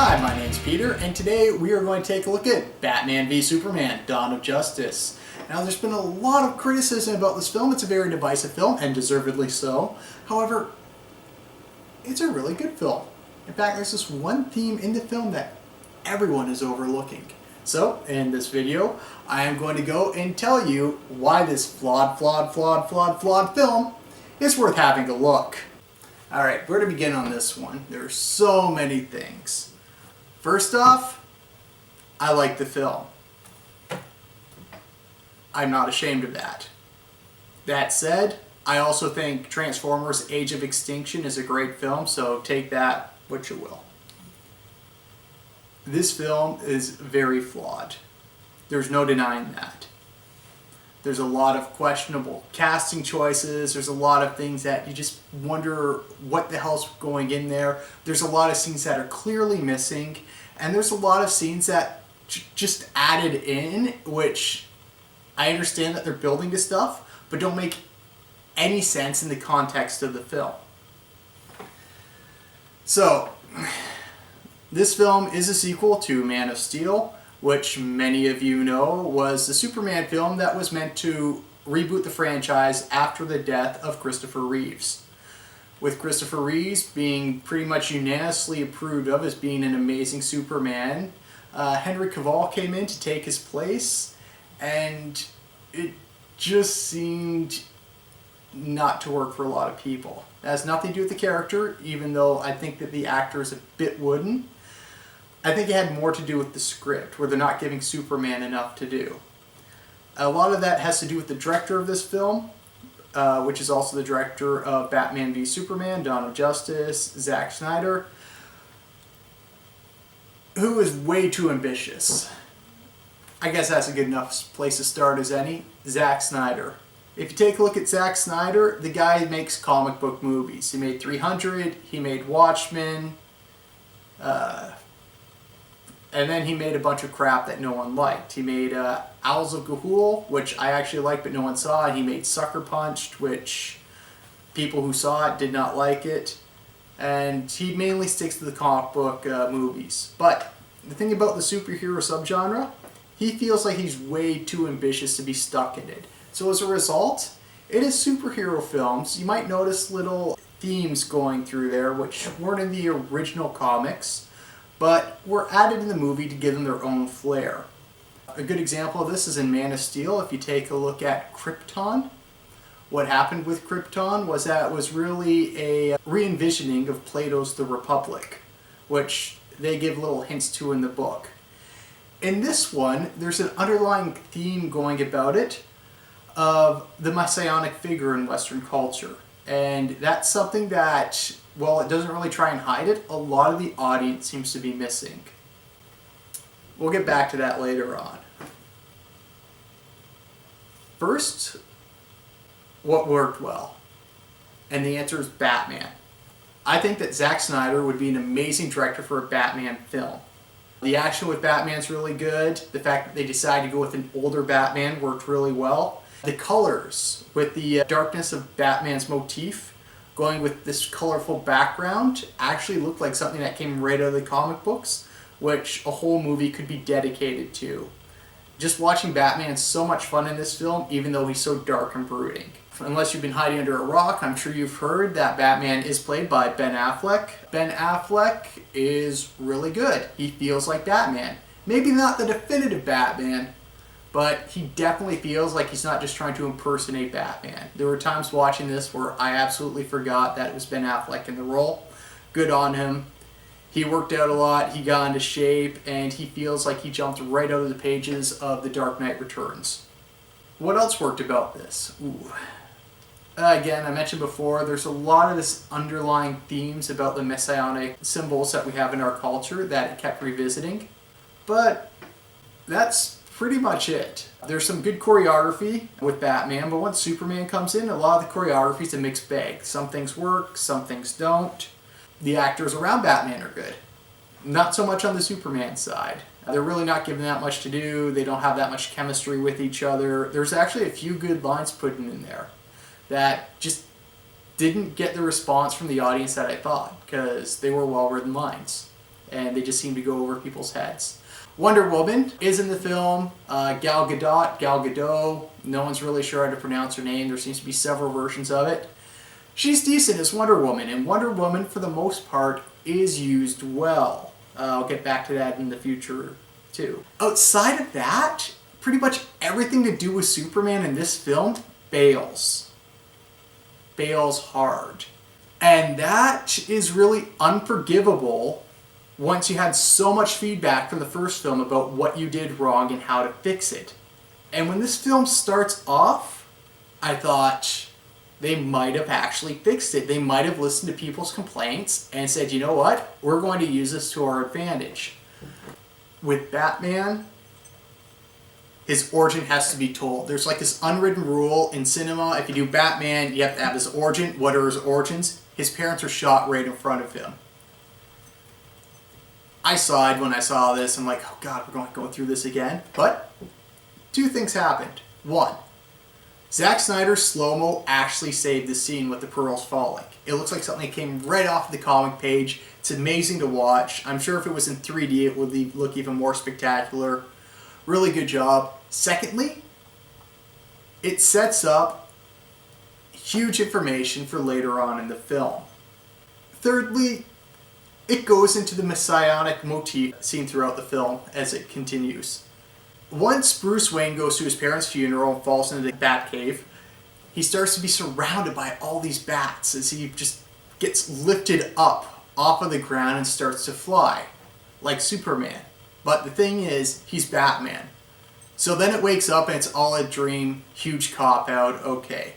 Hi, my name's Peter, and today we are going to take a look at Batman v Superman: Dawn of Justice. Now, there's been a lot of criticism about this film. It's a very divisive film, and deservedly so. However, it's a really good film. In fact, there's this one theme in the film that everyone is overlooking. So, in this video, I am going to go and tell you why this flawed film is worth having a look. Alright, where to begin on this one? There's so many things. First off, I like the film. I'm not ashamed of that. That said, I also think Transformers: Age of Extinction is a great film, so take that what you will. This film is very flawed. There's no denying that. There's a lot of questionable casting choices. There's a lot of things that you just wonder what the hell's going in there. There's a lot of scenes that are clearly missing. And there's a lot of scenes that just added in, which I understand that they're building to stuff, but don't make any sense in the context of the film. So, this film is a sequel to Man of Steel, which many of you know was the Superman film that was meant to reboot the franchise after the death of Christopher Reeves. With Christopher Reeves being pretty much unanimously approved of as being an amazing Superman, Henry Cavill came in to take his place, and it just seemed not to work for a lot of people. It has nothing to do with the character, even though I think that the actor is a bit wooden. I think it had more to do with the script, where they're not giving Superman enough to do. A lot of that has to do with the director of this film, which is also the director of Batman v Superman: Dawn of Justice, Zack Snyder, who is way too ambitious. I guess that's a good enough place to start as any. Zack Snyder. If you take a look at Zack Snyder, the guy makes comic book movies. He made 300, he made Watchmen, and then he made a bunch of crap that no one liked. He made Owls of Ga'Hoole, which I actually liked but no one saw. And he made Sucker Punched, which people who saw it did not like it. And he mainly sticks to the comic book movies. But the thing about the superhero subgenre, he feels like he's way too ambitious to be stuck in it. So as a result, it is superhero films. You might notice little themes going through there which weren't in the original comics, but were added in the movie to give them their own flair. A good example of this is in Man of Steel. If you take a look at Krypton, what happened with Krypton was that it was really a re-envisioning of Plato's The Republic, which they give little hints to in the book. In this one, there's an underlying theme going about it of the messianic figure in Western culture. And that's something that, well, it doesn't really try and hide it, a lot of the audience seems to be missing. We'll get back to that later on. First, what worked well? And the answer is Batman. I think that Zack Snyder would be an amazing director for a Batman film. The action with Batman's really good. The fact that they decided to go with an older Batman worked really well. The colors, with the darkness of Batman's motif, going with this colorful background, actually looked like something that came right out of the comic books, which a whole movie could be dedicated to. Just watching Batman is so much fun in this film, even though he's so dark and brooding. Unless you've been hiding under a rock, I'm sure you've heard that Batman is played by Ben Affleck. Ben Affleck is really good. He feels like Batman. Maybe not the definitive Batman, but he definitely feels like he's not just trying to impersonate Batman. There were times watching this where I absolutely forgot that it was Ben Affleck in the role. Good on him. He worked out a lot, he got into shape, and he feels like he jumped right out of the pages of The Dark Knight Returns. What else worked about this? Again, I mentioned before, there's a lot of this underlying themes about the messianic symbols that we have in our culture that it kept revisiting. But that's pretty much it. There's some good choreography with Batman, but once Superman comes in, a lot of the choreography is a mixed bag. Some things work, some things don't. The actors around Batman are good. Not so much on the Superman side. They're really not given that much to do. They don't have that much chemistry with each other. There's actually a few good lines put in there that just didn't get the response from the audience that I thought, because they were well-written lines. and they just seem to go over people's heads. Wonder Woman is in the film. Gal Gadot, no one's really sure how to pronounce her name. There seems to be several versions of it. She's decent as Wonder Woman, and Wonder Woman, for the most part, is used well. I'll get back to that in the future, too. Outside of that, pretty much everything to do with Superman in this film fails. Fails hard. And that is really unforgivable once you had so much feedback from the first film about what you did wrong and how to fix it. And when this film starts off, I thought they might have actually fixed it. They might have listened to people's complaints and said, you know what, we're going to use this to our advantage. With Batman, his origin has to be told. There's like this unwritten rule in cinema. If you do Batman, you have to have his origin. What are his origins? His parents were shot right in front of him. I sighed when I saw this. I'm like, oh God, we're going to go through this again. But two things happened. One, Zack Snyder's slow-mo actually saved the scene with the pearls falling. It looks like something that came right off the comic page. It's amazing to watch. I'm sure if it was in 3D, it would look even more spectacular. Really good job. Secondly, it sets up huge information for later on in the film. Thirdly, it goes into the messianic motif seen throughout the film as it continues. Once Bruce Wayne goes to his parents' funeral and falls into the Batcave, he starts to be surrounded by all these bats as he just gets lifted up off of the ground and starts to fly, like Superman. But the thing is, he's Batman. So then it wakes up and it's all a dream, huge cop-out, okay.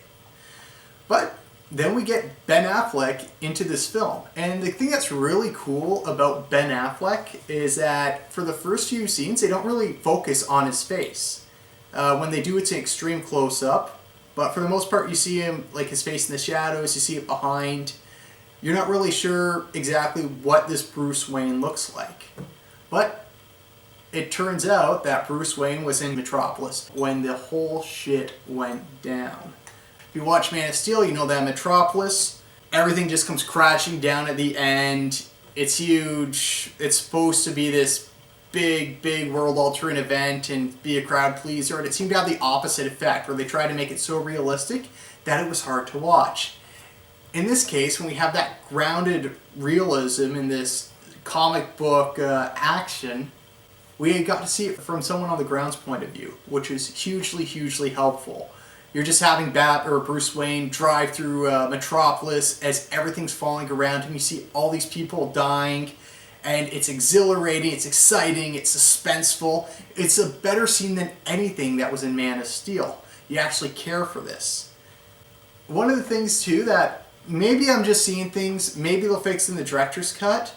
But then we get Ben Affleck into this film. And the thing that's really cool about Ben Affleck is that for the first few scenes, they don't really focus on his face. When they do, it's an extreme close-up. But for the most part, you see him, like his face in the shadows, you see it behind. You're not really sure exactly what this Bruce Wayne looks like. But it turns out that Bruce Wayne was in Metropolis when the whole shit went down. If you watch Man of Steel, you know that Metropolis, everything just comes crashing down at the end. It's huge. It's supposed to be this big world-altering event and be a crowd pleaser, and it seemed to have the opposite effect, where they tried to make it so realistic that it was hard to watch. In this case, when we have that grounded realism in this comic book action, we got to see it from someone on the ground's point of view, which is hugely helpful. You're just having Bruce Wayne drive through Metropolis as everything's falling around him. You see all these people dying, and it's exhilarating, it's exciting, it's suspenseful. It's a better scene than anything that was in Man of Steel. You actually care for this. One of the things, too, that maybe I'm just seeing things, maybe they'll fix in the director's cut,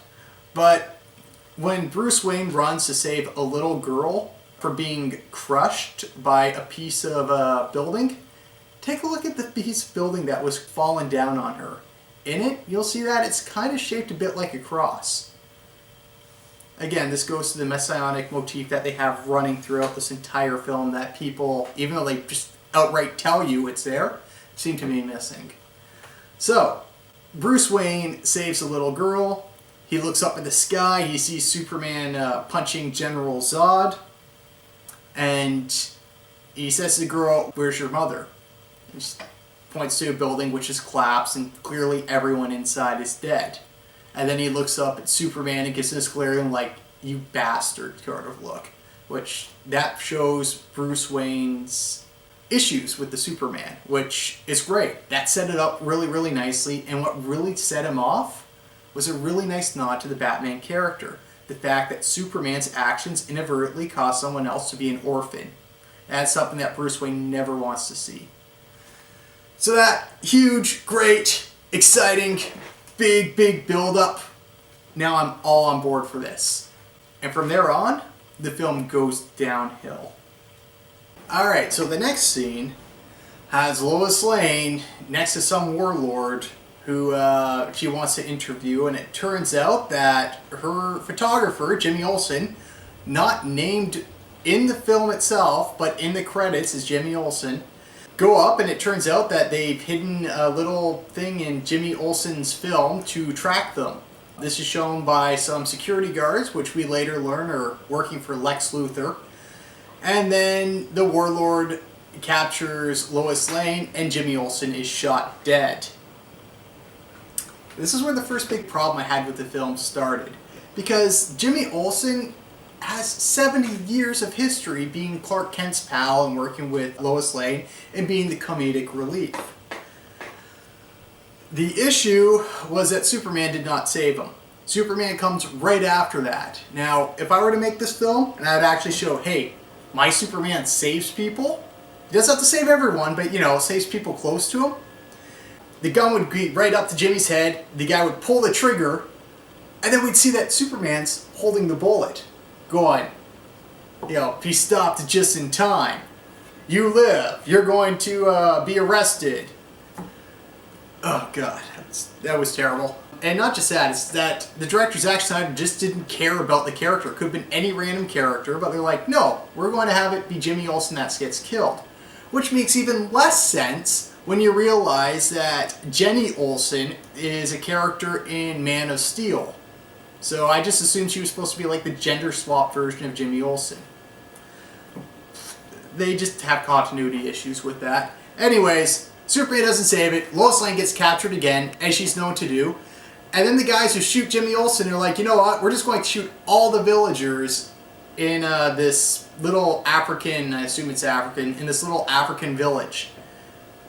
but when Bruce Wayne runs to save a little girl from being crushed by a piece of a building, take a look at the piece of building that was fallen down on her. In it, you'll see that it's kind of shaped a bit like a cross. Again, this goes to the messianic motif that they have running throughout this entire film that people, even though they just outright tell you it's there, seem to be missing. So, Bruce Wayne saves a little girl. He looks up at the sky. He sees Superman punching General Zod. And he says to the girl, "Where's your mother?" He just points to a building which has collapsed, and clearly everyone inside is dead. And then he looks up at Superman and gives this glaring, like, "you bastard" sort of look. Which, that shows Bruce Wayne's issues with the Superman, which is great. That set it up really nicely, and what really set him off was a really nice nod to the Batman character. The fact that Superman's actions inadvertently caused someone else to be an orphan. That's something that Bruce Wayne never wants to see. So that huge, great, exciting, big build-up. Now I'm all on board for this. And from there on, the film goes downhill. Alright, so the next scene has Lois Lane next to some warlord who she wants to interview, and it turns out that her photographer, Jimmy Olsen, not named in the film itself, but in the credits is Jimmy Olsen, go up, and it turns out that they've hidden a little thing in Jimmy Olsen's film to track them. This is shown by some security guards, which we later learn are working for Lex Luthor. And then the Warlord captures Lois Lane and Jimmy Olsen is shot dead. This is where the first big problem I had with the film started. Because Jimmy Olsen has 70 years of history being Clark Kent's pal and working with Lois Lane and being the comedic relief. The issue was that Superman did not save him. Superman comes right after that. Now, if I were to make this film and I'd actually show, hey, my Superman saves people, he doesn't have to save everyone, but saves people close to him. The gun would be right up to Jimmy's head, the guy would pull the trigger, and then we'd see that Superman's holding the bullet, going, he stopped just in time. You live. You're going to be arrested. Oh God, that was terrible. And not just that, it's that the director, Zack Snyder, just didn't care about the character. It could have been any random character, but they're like, no, we're going to have it be Jimmy Olsen that gets killed. Which makes even less sense when you realize that Jenny Olsen is a character in Man of Steel. So I just assumed she was supposed to be like the gender swap version of Jimmy Olsen. They just have continuity issues with that. Anyways, Superman doesn't save it. Lois Lane gets captured again, as she's known to do. And then the guys who shoot Jimmy Olsen are like, you know what? We're just going to shoot all the villagers in this little African, I assume it's African, in this little African village.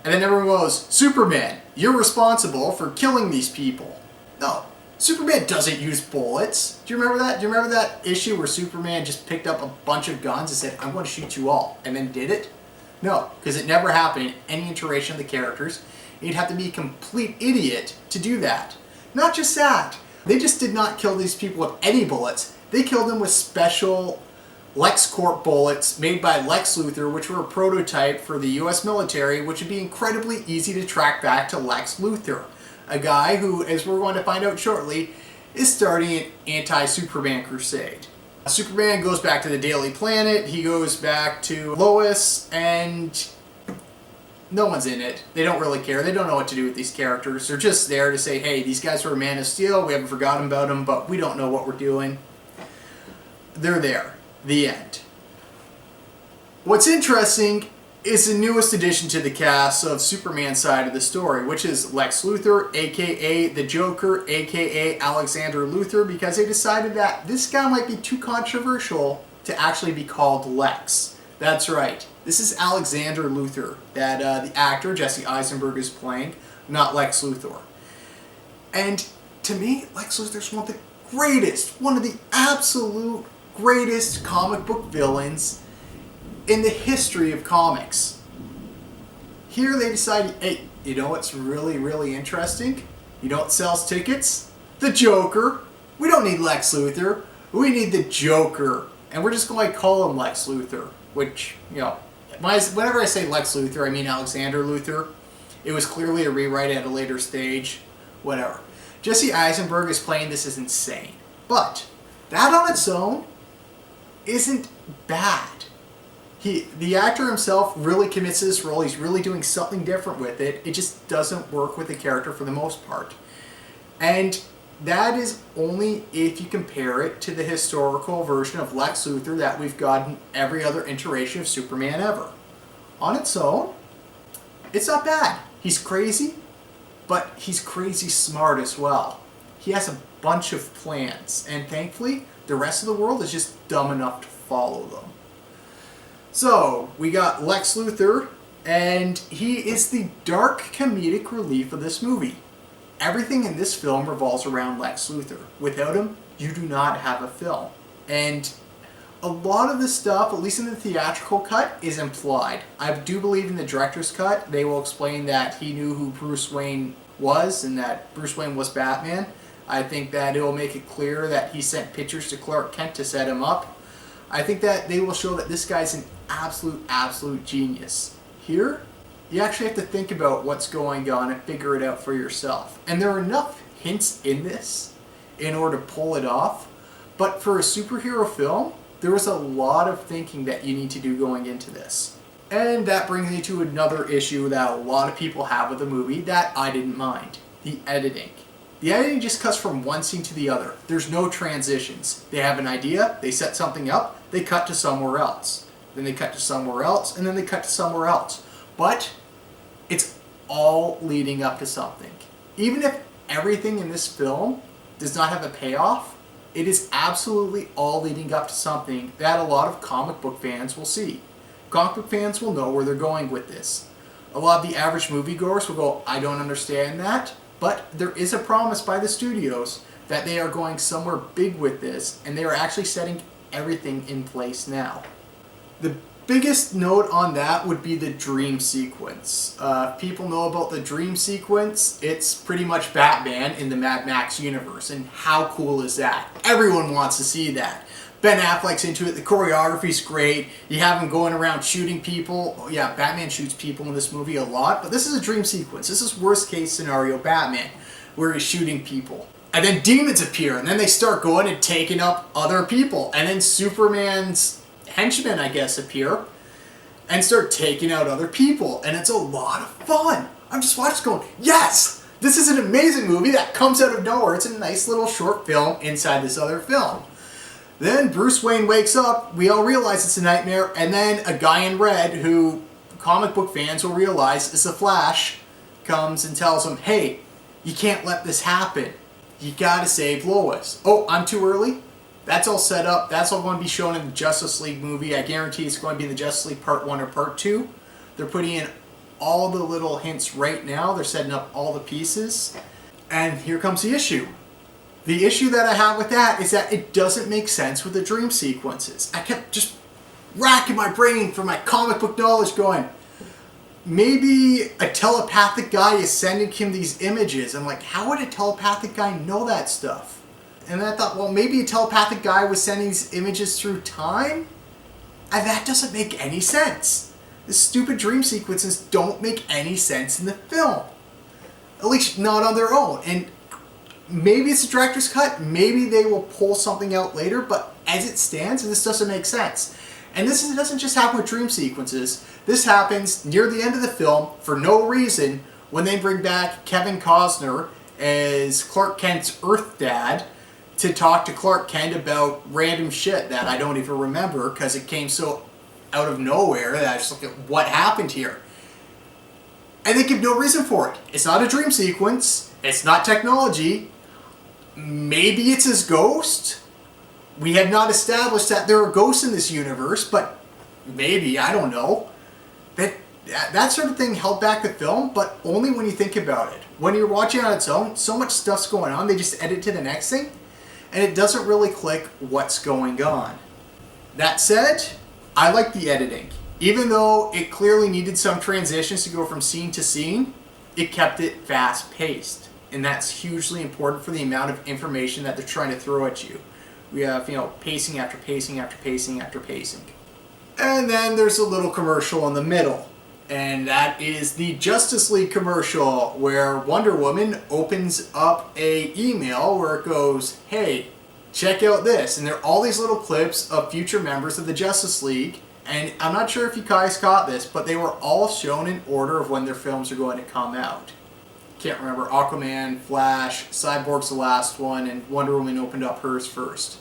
And then everyone goes, Superman, you're responsible for killing these people. No, Superman doesn't use bullets. Do you remember that? Do you remember that issue where Superman just picked up a bunch of guns and said, I'm going to shoot you all, and then did it? No, because it never happened in any iteration of the characters. You'd have to be a complete idiot to do that. Not just that, they just did not kill these people with any bullets. They killed them with special LexCorp bullets made by Lex Luthor, which were a prototype for the US military, which would be incredibly easy to track back to Lex Luthor, a guy who, as we're going to find out shortly, is starting an anti-Superman crusade. Superman goes back to the Daily Planet, he goes back to Lois, and no one's in it. They don't really care. They don't know what to do with these characters. They're just there to say, hey, these guys were Man of Steel, we haven't forgotten about them, but we don't know what we're doing. They're there. The end. What's interesting is the newest addition to the cast of Superman's side of the story, which is Lex Luthor, aka the Joker, aka Alexander Luthor, because they decided that this guy might be too controversial to actually be called Lex. That's right. This is Alexander Luthor, that the actor Jesse Eisenberg is playing, not Lex Luthor. And to me, Lex Luthor is one of the absolute greatest comic book villains in the history of comics. Here they decided, hey, you know what's really, really interesting? You know what sells tickets? The Joker. We don't need Lex Luthor. We need the Joker. And we're just going to call him Lex Luthor. Which, whenever I say Lex Luthor, I mean Alexander Luthor. It was clearly a rewrite at a later stage. Whatever. Jesse Eisenberg is playing this is insane. But that on its own isn't bad. The actor himself really commits to this role. He's really doing something different with it. It just doesn't work with the character for the most part. And that is only if you compare it to the historical version of Lex Luthor that we've gotten every other iteration of Superman ever. On its own, it's not bad. He's crazy, but he's crazy smart as well. He has a bunch of plans, and thankfully, the rest of the world is just dumb enough to follow them. So, we got Lex Luthor, and he is the dark comedic relief of this movie. Everything in this film revolves around Lex Luthor. Without him, you do not have a film. And a lot of the stuff, at least in the theatrical cut, is implied. I do believe in the director's cut, they will explain that he knew who Bruce Wayne was and that Bruce Wayne was Batman. I think that it will make it clear that he sent pictures to Clark Kent to set him up. I think that they will show that this guy's an absolute genius. Here, you actually have to think about what's going on and figure it out for yourself. And there are enough hints in this in order to pull it off. But for a superhero film, there was a lot of thinking that you need to do going into this. And that brings me to another issue that a lot of people have with the movie that I didn't mind. The editing. The editing just cuts from one scene to the other. There's no transitions. They have an idea, they set something up, they cut to somewhere else. Then they cut to somewhere else, and then they cut to somewhere else. But it's all leading up to something. Even if everything in this film does not have a payoff, it is absolutely all leading up to something that a lot of comic book fans will see. Comic book fans will know where they're going with this. A lot of the average moviegoers will go, I don't understand that, but there is a promise by the studios that they are going somewhere big with this, and they are actually setting everything in place now. The biggest note on that would be the dream sequence. If people know about the dream sequence, it's pretty much Batman in the Mad Max universe, and how cool is that? Everyone wants to see that. Ben Affleck's into it, the choreography's great, you have him going around shooting people. Oh, yeah, Batman shoots people in this movie a lot, but this is a dream sequence. This is worst case scenario Batman, where he's shooting people. And then demons appear, and then they start going and taking up other people. And then Superman's henchmen, I guess, appear and start taking out other people. And it's a lot of fun. I'm just watching going, yes! This is an amazing movie that comes out of nowhere. It's a nice little short film inside this other film. Then Bruce Wayne wakes up, we all realize it's a nightmare, and then a guy in red, who comic book fans will realize is the Flash, comes and tells him, hey, you can't let this happen. You gotta save Lois. Oh, I'm too early? That's all set up. That's all going to be shown in the Justice League movie. I guarantee it's going to be in the Justice League Part 1 or Part 2. They're putting in all the little hints right now. They're setting up all the pieces. And here comes the issue. The issue that I have with that is that it doesn't make sense with the dream sequences. I kept just racking my brain for my comic book knowledge going, maybe a telepathic guy is sending him these images. I'm like, how would a telepathic guy know that stuff? And then I thought, well, maybe a telepathic guy was sending these images through time? And that doesn't make any sense. The stupid dream sequences don't make any sense in the film. At least not on their own. And maybe it's a director's cut, maybe they will pull something out later, but as it stands, this doesn't make sense. And this doesn't just happen with dream sequences. This happens near the end of the film for no reason when they bring back Kevin Costner as Clark Kent's Earth dad to talk to Clark Kent about random shit that I don't even remember because it came so out of nowhere that I just look at what happened here. And they give no reason for it. It's not a dream sequence. It's not technology. Maybe it's his ghost. We have not established that there are ghosts in this universe, but maybe, I don't know. That sort of thing held back the film, but only when you think about it. When you're watching on its own, so much stuff's going on, they just edit to the next thing, and it doesn't really click what's going on. That said, I like the editing. Even though it clearly needed some transitions to go from scene to scene, it kept it fast-paced. And that's hugely important for the amount of information that they're trying to throw at you. We have, pacing after pacing after pacing after pacing. And then there's a little commercial in the middle. And that is the Justice League commercial where Wonder Woman opens up a email where it goes, hey, check out this. And there are all these little clips of future members of the Justice League. And I'm not sure if you guys caught this, but they were all shown in order of when their films are going to come out. Can't remember, Aquaman, Flash, Cyborg's the last one, and Wonder Woman opened up hers first.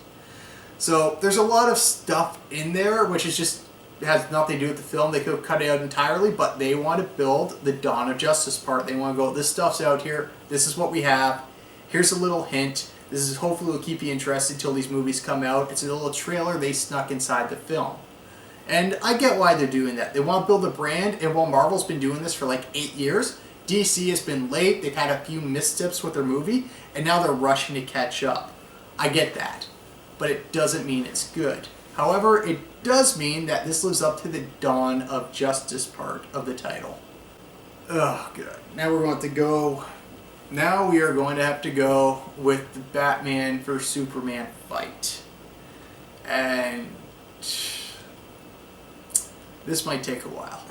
So there's a lot of stuff in there which is just has nothing to do with the film. They could have cut it out entirely, but they want to build the Dawn of Justice part. They want to go, this stuff's out here, this is what we have, here's a little hint, this is hopefully will keep you interested until these movies come out. It's a little trailer they snuck inside the film. And I get why they're doing that. They want to build a brand, and while Marvel's been doing this for like 8 years, DC has been late, they've had a few missteps with their movie, and now they're rushing to catch up. I get that, but it doesn't mean it's good. However, it does mean that this lives up to the Dawn of Justice part of the title. Oh, good. Now we are going to have to go with the Batman vs Superman fight. And this might take a while.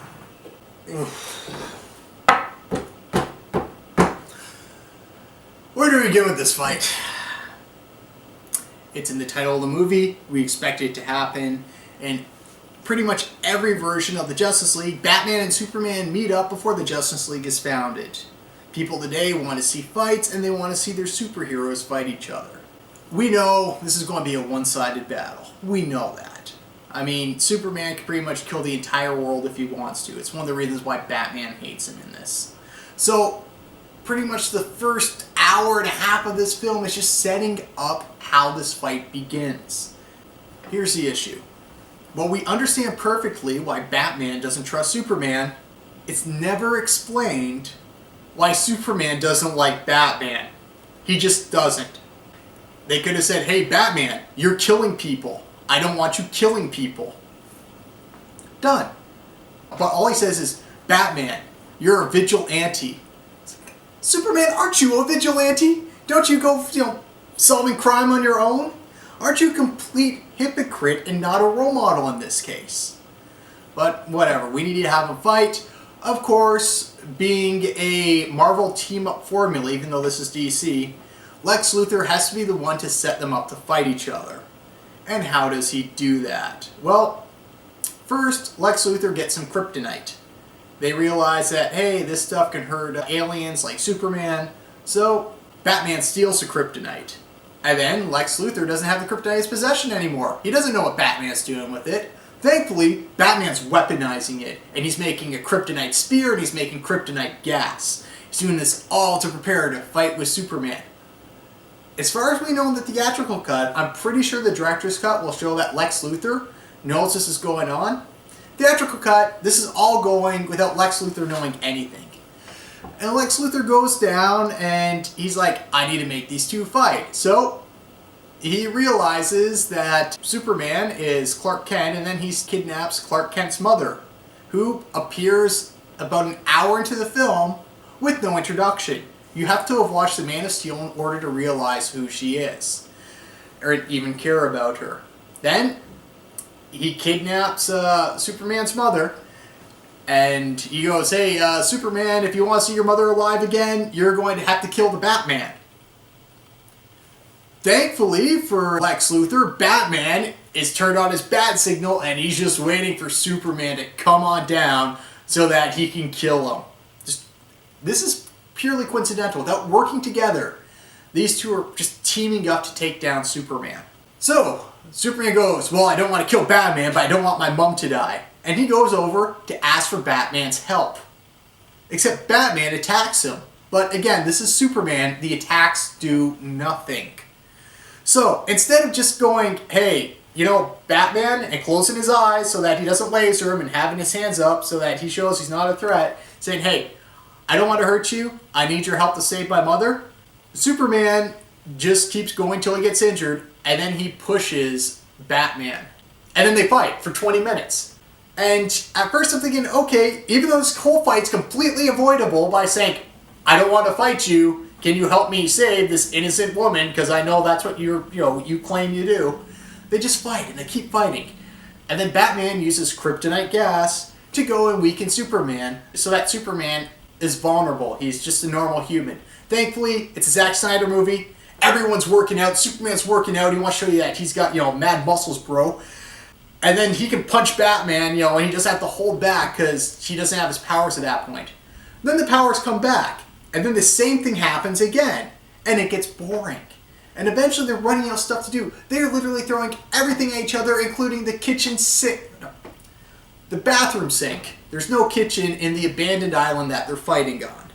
Where do we begin with this fight? It's in the title of the movie. We expect it to happen. In pretty much every version of the Justice League, Batman and Superman meet up before the Justice League is founded. People today want to see fights and they want to see their superheroes fight each other. We know this is going to be a one-sided battle. We know that. I mean, Superman can pretty much kill the entire world if he wants to. It's one of the reasons why Batman hates him in this. So, pretty much the first hour and a half of this film is just setting up how this fight begins. Here's the issue. While we understand perfectly why Batman doesn't trust Superman, it's never explained why Superman doesn't like Batman. He just doesn't. They could have said, hey Batman, you're killing people. I don't want you killing people. Done. But all he says is, Batman, you're a vigilante. Superman, aren't you a vigilante? Don't you go, solving crime on your own? Aren't you a complete hypocrite and not a role model in this case? But whatever, we need to have a fight. Of course, being a Marvel team-up formula, even though this is DC, Lex Luthor has to be the one to set them up to fight each other. And how does he do that? Well, first, Lex Luthor gets some kryptonite. They realize that, hey, this stuff can hurt aliens like Superman, so Batman steals the kryptonite. And then Lex Luthor doesn't have the kryptonite in his possession anymore. He doesn't know what Batman's doing with it. Thankfully, Batman's weaponizing it, and he's making a kryptonite spear, and he's making kryptonite gas. He's doing this all to prepare to fight with Superman. As far as we know in the theatrical cut, I'm pretty sure the director's cut will show that Lex Luthor knows this is going on. Theatrical cut, this is all going without Lex Luthor knowing anything. And Lex Luthor goes down and he's like, I need to make these two fight. So he realizes that Superman is Clark Kent, and then he kidnaps Clark Kent's mother, who appears about an hour into the film with no introduction. You have to have watched The Man of Steel in order to realize who she is, or even care about her. Then he kidnaps Superman's mother, and he goes, hey, Superman, if you want to see your mother alive again, you're going to have to kill the Batman. Thankfully for Lex Luthor, Batman is turned on his bat signal, and he's just waiting for Superman to come on down so that he can kill him. This is purely coincidental. Without working together, these two are just teaming up to take down Superman. So, Superman goes, well, I don't want to kill Batman, but I don't want my mom to die. And he goes over to ask for Batman's help. Except Batman attacks him. But again, this is Superman. The attacks do nothing. So, instead of just going, hey, Batman, and closing his eyes so that he doesn't laser him and having his hands up so that he shows he's not a threat, saying, hey, I don't want to hurt you. I need your help to save my mother. Superman just keeps going till he gets injured, and then he pushes Batman. And then they fight for 20 minutes. And at first I'm thinking, okay, even though this whole fight's completely avoidable by saying, I don't want to fight you, can you help me save this innocent woman, because I know that's what you claim you do. They just fight, and they keep fighting. And then Batman uses kryptonite gas to go and weaken Superman, so that Superman is vulnerable. He's just a normal human. Thankfully, it's a Zack Snyder movie. Everyone's working out. Superman's working out. He wants to show you that he's got, mad muscles, bro. And then he can punch Batman, and he doesn't have to hold back because he doesn't have his powers at that point. Then the powers come back. And then the same thing happens again. And it gets boring. And eventually they're running out of stuff to do. They're literally throwing everything at each other, including the kitchen sink. The bathroom sink. There's no kitchen in the abandoned island that they're fighting on.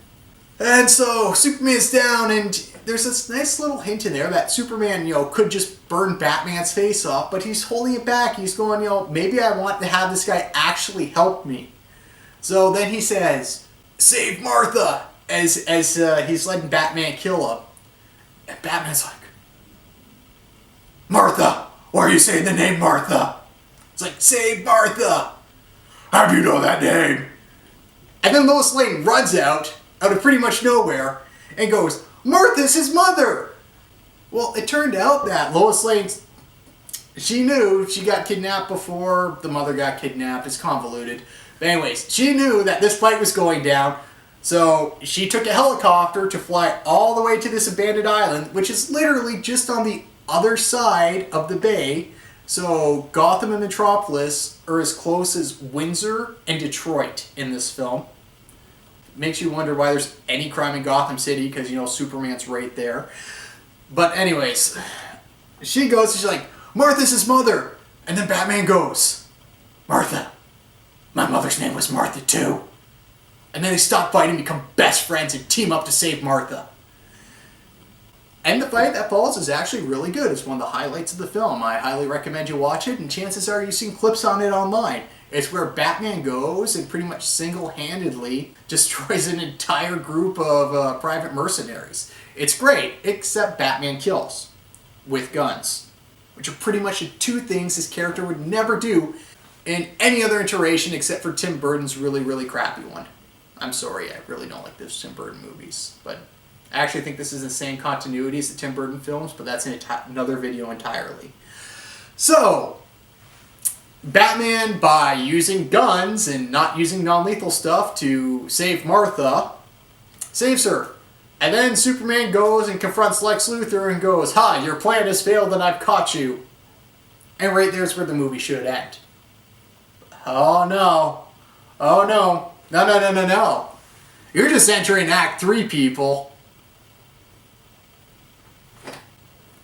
And so Superman's down, and there's this nice little hint in there that Superman, could just burn Batman's face off, but he's holding it back. He's going, maybe I want to have this guy actually help me. So then he says, save Martha, as he's letting Batman kill him. And Batman's like, Martha, why are you saying the name Martha? It's like, save Martha. How do you know that name? And then Lois Lane runs out of pretty much nowhere, and goes, Martha's his mother! Well, it turned out that Lois Lane, she knew she got kidnapped before the mother got kidnapped. It's convoluted. But anyways, she knew that this fight was going down, so she took a helicopter to fly all the way to this abandoned island, which is literally just on the other side of the bay. So Gotham and Metropolis are as close as Windsor and Detroit in this film. Makes you wonder why there's any crime in Gotham City, because, you know, Superman's right there. But anyways, she goes, she's like, Martha's his mother. And then Batman goes, Martha, my mother's name was Martha too. And then they stop fighting, become best friends, and team up to save Martha. And the fight that follows is actually really good. It's one of the highlights of the film. I highly recommend you watch it, and chances are you've seen clips on it online. It's where Batman goes and pretty much single-handedly destroys an entire group of private mercenaries. It's great, except Batman kills with guns, which are pretty much the two things his character would never do in any other iteration except for Tim Burton's really, really crappy one. I'm sorry, I really don't like those Tim Burton movies, but I actually think this is the same continuity as the Tim Burton films, but that's another video entirely. So, Batman, by using guns and not using non-lethal stuff to save Martha, saves her. And then Superman goes and confronts Lex Luthor and goes, ha, your plan has failed and I've caught you. And right there's where the movie should end. Oh no. Oh no. No. You're just entering Act 3, people.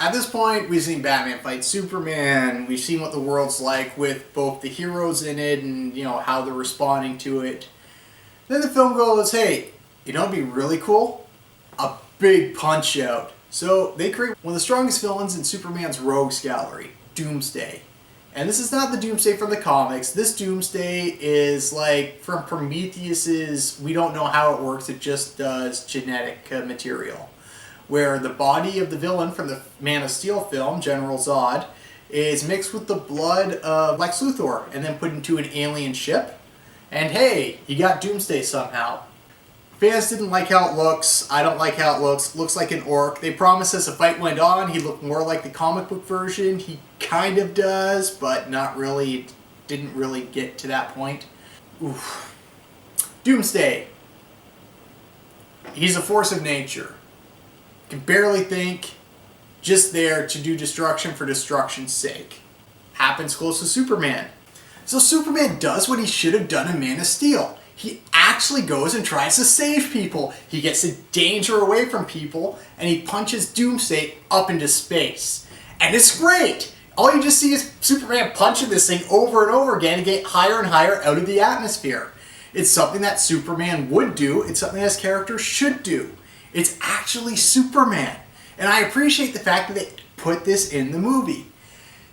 At this point, we've seen Batman fight Superman. We've seen what the world's like with both the heroes in it and, you know, how they're responding to it. Then the film goes, hey, you know what'd be really cool? A big punch out. So they create one of the strongest villains in Superman's rogues gallery, Doomsday. And this is not the Doomsday from the comics. This Doomsday is like from Prometheus's We Don't Know How It Works, It Just Does genetic material. Where the body of the villain from the Man of Steel film, General Zod, is mixed with the blood of Lex Luthor and then put into an alien ship. And hey, you got Doomsday somehow. Fans didn't like how it looks. I don't like how it looks. Looks like an orc. They promised us a fight went on, he'd look more like the comic book version. He kind of does, but not really. It didn't really get to that point. Oof. Doomsday. He's a force of nature. Can barely think, just there to do destruction for destruction's sake. Happens close to Superman. So Superman does what he should have done in Man of Steel. He actually goes and tries to save people. He gets the danger away from people, and he punches Doomsday up into space. And it's great! All you just see is Superman punching this thing over and over again and get higher and higher out of the atmosphere. It's something that Superman would do. It's something that his character should do. It's actually Superman. And I appreciate the fact that they put this in the movie.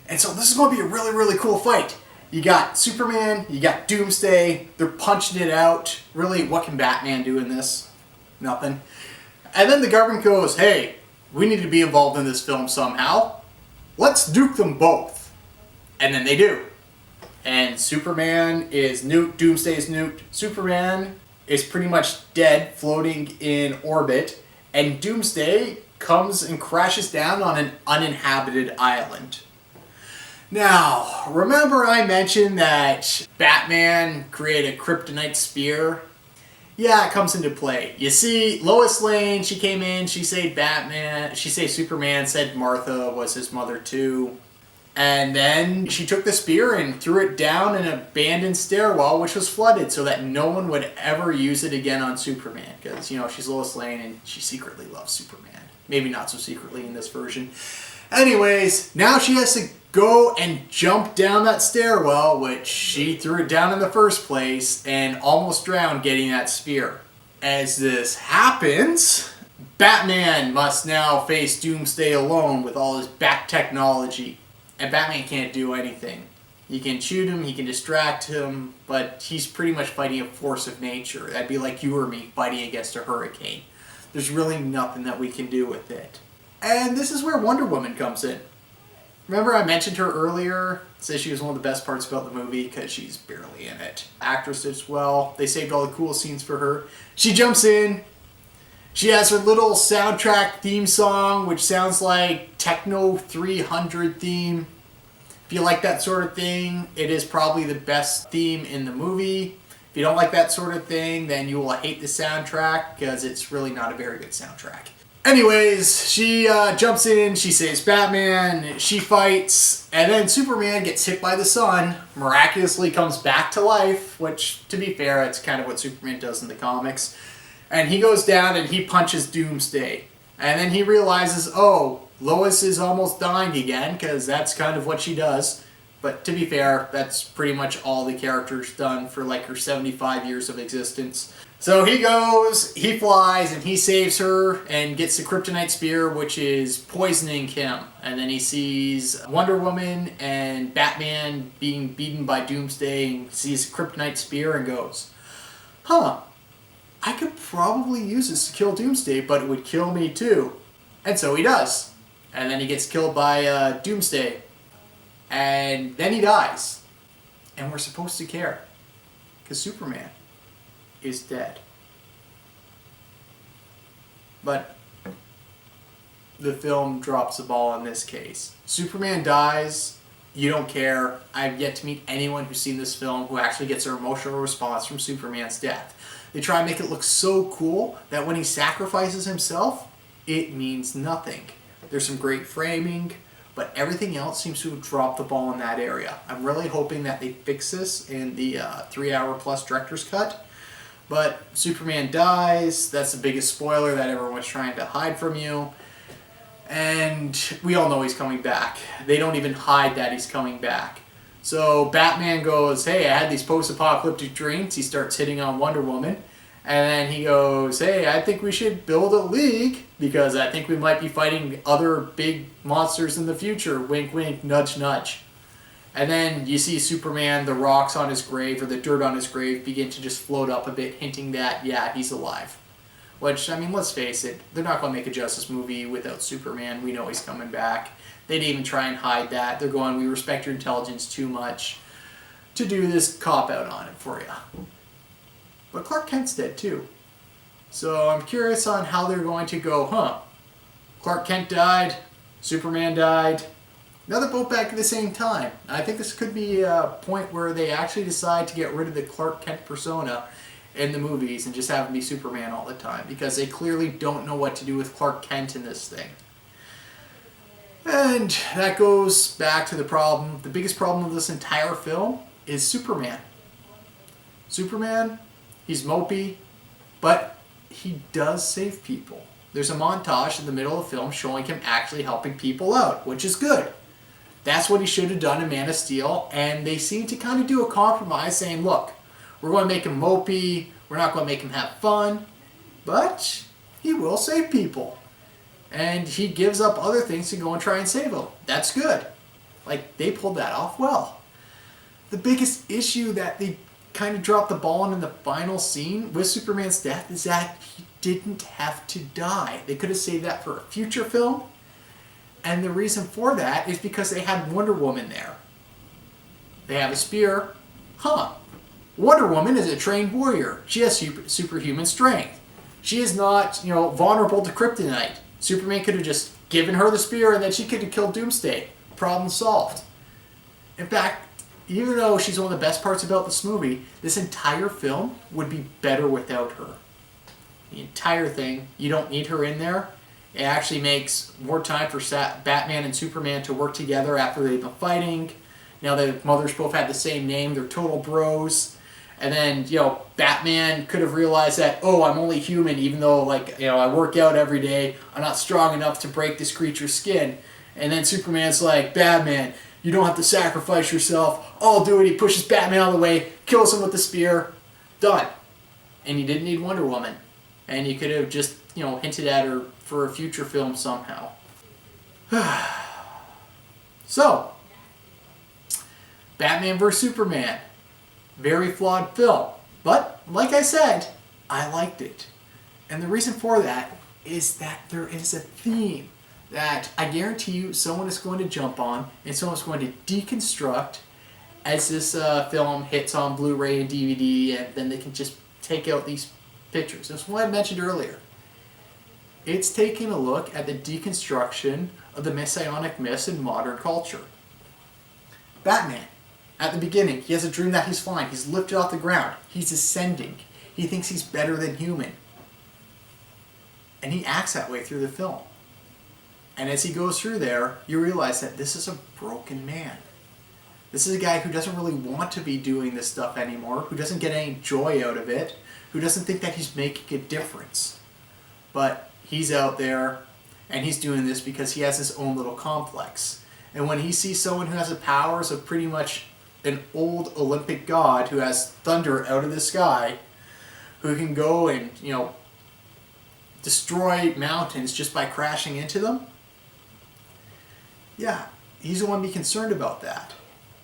And so this is going to be a really, really cool fight. You got Superman, you got Doomsday, they're punching it out. Really, what can Batman do in this? Nothing. And then the government goes, hey, we need to be involved in this film somehow. Let's nuke them both. And then they do. And Superman is nuked, Doomsday is nuked. Superman is pretty much dead, floating in orbit. And Doomsday comes and crashes down on an uninhabited island. Now, remember I mentioned that Batman created a kryptonite spear? Yeah, it comes into play. You see, Lois Lane, she came in, she saved Batman, she saved Superman, said Martha was his mother too. And then she took the spear and threw it down an abandoned stairwell which was flooded so that no one would ever use it again on Superman. Because, you know, she's Lois Lane and she secretly loves Superman. Maybe not so secretly in this version. Anyways, now she has to go and jump down that stairwell, which she threw it down in the first place, and almost drowned getting that spear. As this happens, Batman must now face Doomsday alone with all his bat technology. And Batman can't do anything. He can shoot him, he can distract him, but he's pretty much fighting a force of nature. That'd be like you or me fighting against a hurricane. There's really nothing that we can do with it. And this is where Wonder Woman comes in. Remember I mentioned her earlier? Says she was one of the best parts about the movie because she's barely in it. Actress as well. They saved all the cool scenes for her. She jumps in. She has her little soundtrack theme song, which sounds like Techno 300 theme. If you like that sort of thing, it is probably the best theme in the movie. If you don't like that sort of thing, then you will hate the soundtrack because it's really not a very good soundtrack. Anyways, she jumps in, she saves Batman, she fights, and then Superman gets hit by the sun, miraculously comes back to life, which, to be fair, it's kind of what Superman does in the comics. And he goes down and he punches Doomsday. And then he realizes, oh, Lois is almost dying again, because that's kind of what she does. But to be fair, that's pretty much all the character's done for like her 75 years of existence. So he goes, he flies, and he saves her and gets the kryptonite spear, which is poisoning him. And then he sees Wonder Woman and Batman being beaten by Doomsday and sees the kryptonite spear and goes, huh, I could probably use this to kill Doomsday, but it would kill me too. And so he does. And then he gets killed by Doomsday. And then he dies. And we're supposed to care. Because Superman is dead. But the film drops the ball in this case. Superman dies. You don't care. I've yet to meet anyone who's seen this film who actually gets an emotional response from Superman's death. They try and make it look so cool that when he sacrifices himself, it means nothing. There's some great framing, but everything else seems to have dropped the ball in that area. I'm really hoping that they fix this in the 3-hour plus director's cut. But Superman dies. That's the biggest spoiler that everyone was trying to hide from you. And we all know he's coming back. They don't even hide that he's coming back. So Batman goes, hey, I had these post-apocalyptic dreams. He starts hitting on Wonder Woman. And then he goes, hey, I think we should build a league because I think we might be fighting other big monsters in the future. Wink, wink, nudge, nudge. And then you see Superman, the rocks on his grave or the dirt on his grave begin to just float up a bit, hinting that, yeah, he's alive. Which, I mean, let's face it, they're not going to make a Justice movie without Superman. We know he's coming back. They didn't even try and hide that. They're going, we respect your intelligence too much to do this cop-out on it for you. But Clark Kent's dead too. So I'm curious on how they're going to go, Clark Kent died, Superman died. Now they're both back at the same time. I think this could be a point where they actually decide to get rid of the Clark Kent persona in the movies and just have him be Superman all the time, because they clearly don't know what to do with Clark Kent in this thing. And that goes back to the problem. The biggest problem of this entire film is Superman. Superman, he's mopey, but he does save people. There's a montage in the middle of the film showing him actually helping people out, which is good. That's what he should have done in Man of Steel, and they seem to kind of do a compromise saying, look, we're going to make him mopey, we're not going to make him have fun, but he will save people. And he gives up other things to go and try and save them. That's good. Like, they pulled that off well. The biggest issue that they kind of dropped the ball on in the final scene with Superman's death is that he didn't have to die. They could have saved that for a future film. And the reason for that is because they had Wonder Woman there. They have a spear. Wonder Woman is a trained warrior. She has superhuman strength. She is not, vulnerable to kryptonite. Superman could have just given her the spear and then she could have killed Doomsday. Problem solved. In fact, even though she's one of the best parts about this movie, this entire film would be better without her. The entire thing, you don't need her in there. It actually makes more time for Batman and Superman to work together after they've been fighting. Now their mothers both had the same name, they're total bros. And then, Batman could have realized that, I'm only human, even though, I work out every day. I'm not strong enough to break this creature's skin. And then Superman's like, Batman, you don't have to sacrifice yourself. I'll do it. He pushes Batman out of the way, kills him with the spear. Done. And you didn't need Wonder Woman. And you could have just, hinted at her for a future film somehow. So, Batman vs. Superman. Very flawed film. But, like I said, I liked it. And the reason for that is that there is a theme that I guarantee you someone is going to jump on and someone's going to deconstruct as this film hits on Blu-ray and DVD, and then they can just take out these pictures. That's what I mentioned earlier. It's taking a look at the deconstruction of the messianic myths in modern culture. Batman. At the beginning, he has a dream that he's flying. He's lifted off the ground. He's ascending. He thinks he's better than human. And he acts that way through the film. And as he goes through there, you realize that this is a broken man. This is a guy who doesn't really want to be doing this stuff anymore, who doesn't get any joy out of it, who doesn't think that he's making a difference. But he's out there, and he's doing this because he has his own little complex. And when he sees someone who has the powers of pretty much an old Olympic god who has thunder out of the sky, who can go and, destroy mountains just by crashing into them, yeah, he's the one to be concerned about that.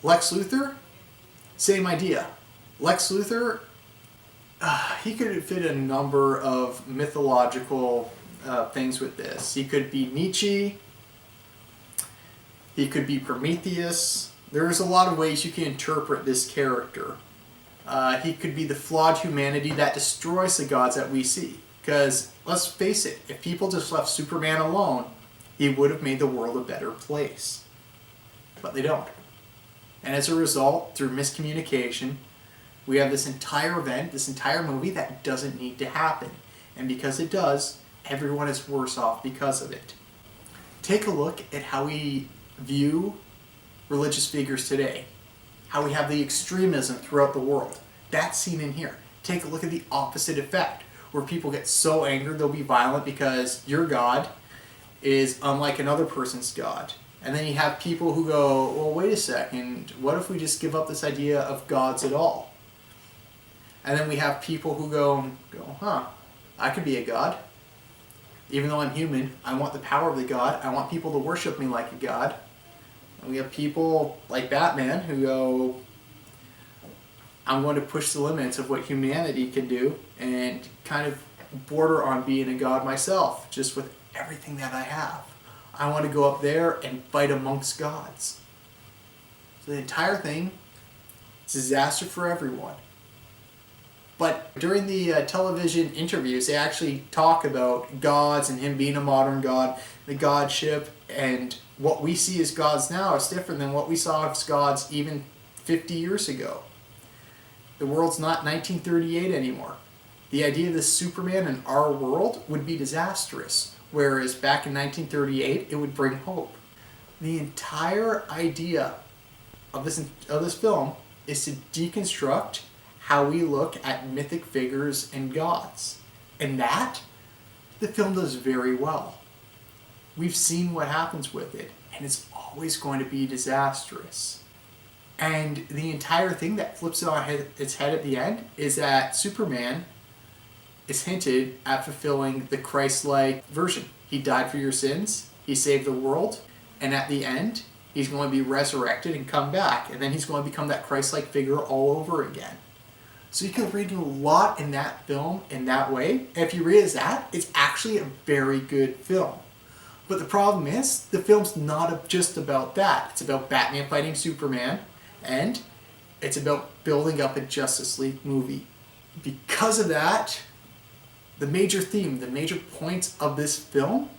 Lex Luthor, same idea. Lex Luthor, he could fit a number of mythological things with this. He could be Nietzsche. He could be Prometheus. There's a lot of ways you can interpret this character. He could be the flawed humanity that destroys the gods that we see. Because, let's face it, if people just left Superman alone, he would have made the world a better place. But they don't. And as a result, through miscommunication, we have this entire event, this entire movie that doesn't need to happen. And because it does, everyone is worse off because of it. Take a look at how we view religious figures today. How we have the extremism throughout the world. That's seen in here. Take a look at the opposite effect, where people get so angry they'll be violent because your God is unlike another person's God. And then you have people who go, well, wait a second, what if we just give up this idea of gods at all? And then we have people who go, I could be a god. Even though I'm human, I want the power of the god. I want people to worship me like a god. And we have people like Batman who go, I'm going to push the limits of what humanity can do and kind of border on being a god myself, just with everything that I have. I want to go up there and fight amongst gods. So the entire thing is a disaster for everyone. But during the television interviews, they actually talk about gods and him being a modern god, the godship, and what we see as gods now is different than what we saw as gods even 50 years ago. The world's not 1938 anymore. The idea of this Superman in our world would be disastrous, whereas back in 1938, it would bring hope. The entire idea of this film is to deconstruct how we look at mythic figures and gods. And that, the film does very well. We've seen what happens with it, and it's always going to be disastrous. And the entire thing that flips it on its head at the end is that Superman is hinted at fulfilling the Christ-like version. He died for your sins, he saved the world, and at the end, he's going to be resurrected and come back, and then he's going to become that Christ-like figure all over again. So you can read a lot in that film in that way, and if you read it as that, it's actually a very good film. But the problem is, the film's not just about that. It's about Batman fighting Superman, and it's about building up a Justice League movie. Because of that, the major theme, the major points of this film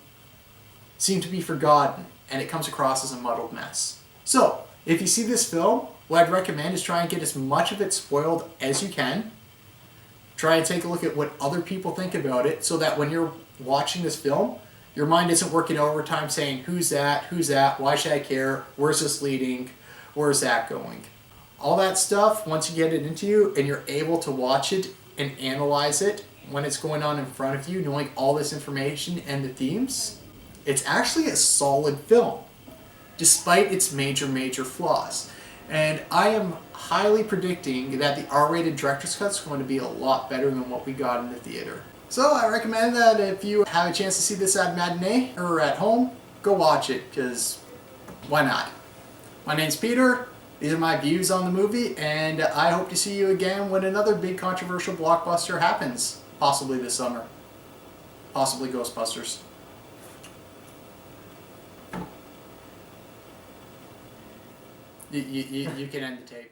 seem to be forgotten, and it comes across as a muddled mess. So, if you see this film, what I'd recommend is try and get as much of it spoiled as you can. Try and take a look at what other people think about it, so that when you're watching this film, your mind isn't working overtime saying, who's that, why should I care, where's this leading, where's that going? All that stuff, once you get it into you and you're able to watch it and analyze it when it's going on in front of you, knowing all this information and the themes, it's actually a solid film, despite its major flaws. And I am highly predicting that the R-rated director's cut is going to be a lot better than what we got in the theater. So I recommend that if you have a chance to see this at matinee or at home, go watch it, because why not? My name's Peter, these are my views on the movie, and I hope to see you again when another big controversial blockbuster happens, possibly this summer. Possibly Ghostbusters. You can end the tape.